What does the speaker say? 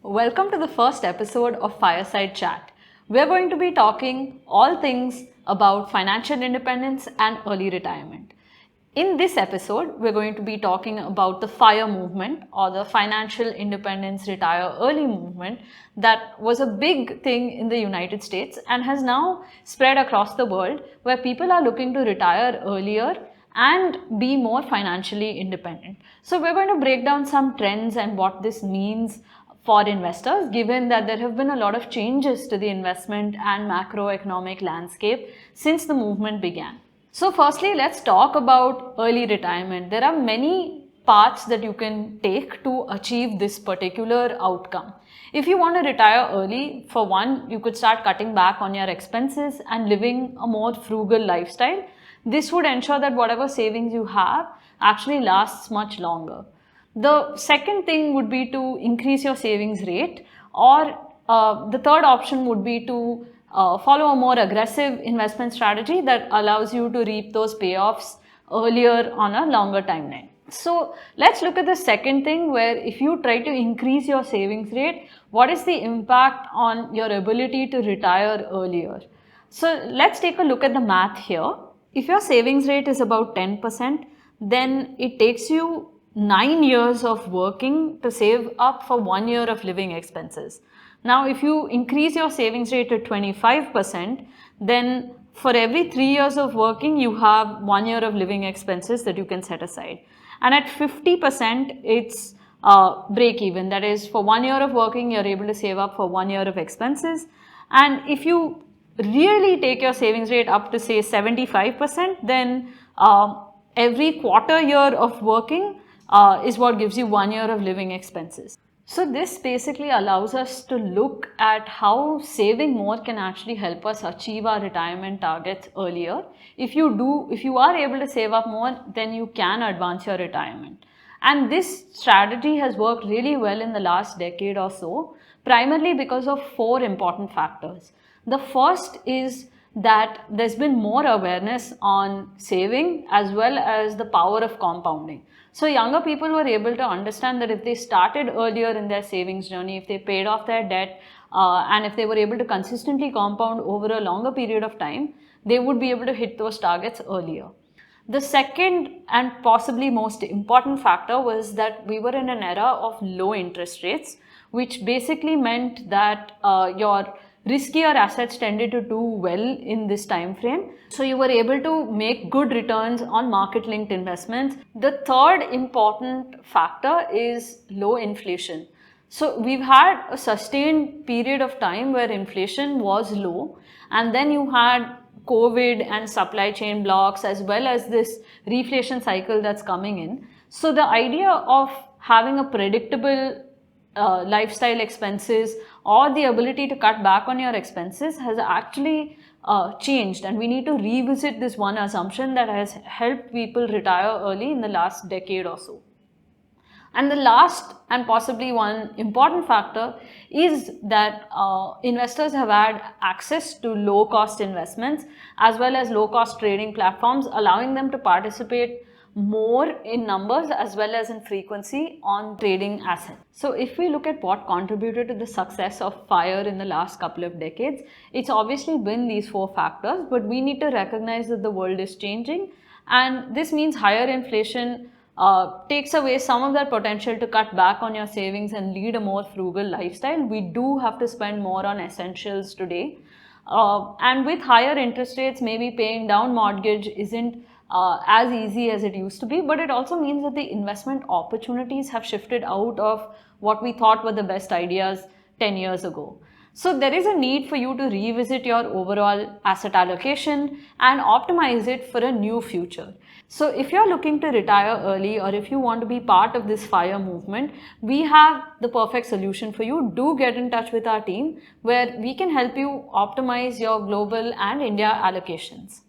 Welcome to the first episode of Fireside Chat. We're going to be talking all things about financial independence and early retirement. In this episode, we're going to be talking about the FIRE movement, or the Financial Independence Retire Early movement, that was a big thing in the United States and has now spread across the world, where people are looking to retire earlier and be more financially independent. So we're going to break down some trends and what this means for investors, given that there have been a lot of changes to the investment and macroeconomic landscape since the movement began. So firstly, let's talk about early retirement. There are many paths that you can take to achieve this particular outcome. If you want to retire early, for one, you could start cutting back on your expenses and living a more frugal lifestyle. This would ensure that whatever savings you have actually lasts much longer. The second thing would be to increase your savings rate, or the third option would be to follow a more aggressive investment strategy that allows you to reap those payoffs earlier on a longer timeline. So let's look at the second thing, where if you try to increase your savings rate, what is the impact on your ability to retire earlier? So let's take a look at the math here. If your savings rate is about 10%, then it takes you 9 years of working to save up for 1 year of living expenses. Now, if you increase your savings rate to 25%, then for every 3 years of working, you have 1 year of living expenses that you can set aside. And at 50%, it's break even. That is, for 1 year of working, you're able to save up for 1 year of expenses. And if you really take your savings rate up to say 75%, then every quarter year of working is what gives you 1 year of living expenses. So this basically allows us to look at how saving more can actually help us achieve our retirement targets earlier. If you are able to save up more, then you can advance your retirement. And this strategy has worked really well in the last decade or so, primarily because of four important factors. The first is that there's been more awareness on saving as well as the power of compounding. So younger people were able to understand that if they started earlier in their savings journey, if they paid off their debt, and if they were able to consistently compound over a longer period of time, they would be able to hit those targets earlier. The second and possibly most important factor was that we were in an era of low interest rates, which basically meant that your riskier assets tended to do well in this time frame. So you were able to make good returns on market linked investments. The third important factor is low inflation. So we've had a sustained period of time where inflation was low, and then you had COVID and supply chain blocks, as well as this reflation cycle that's coming in. So the idea of having a predictable lifestyle expenses, or the ability to cut back on your expenses, has actually changed, and we need to revisit this one assumption that has helped people retire early in the last decade or so. And the last and possibly one important factor is that investors have had access to low cost investments as well as low cost trading platforms, allowing them to participate more in numbers as well as in frequency on trading assets. So if we look at what contributed to the success of FIRE in the last couple of decades, it's obviously been these four factors, but we need to recognize that the world is changing, and this means higher inflation takes away some of that potential to cut back on your savings and lead a more frugal lifestyle. We do have to spend more on essentials today. And with higher interest rates, maybe paying down mortgage isn't as easy as it used to be, but it also means that the investment opportunities have shifted out of what we thought were the best ideas 10 years ago. So there is a need for you to revisit your overall asset allocation and optimize it for a new future. So if you're looking to retire early, or if you want to be part of this FIRE movement, we have the perfect solution for you. Do get in touch with our team, where we can help you optimize your global and India allocations.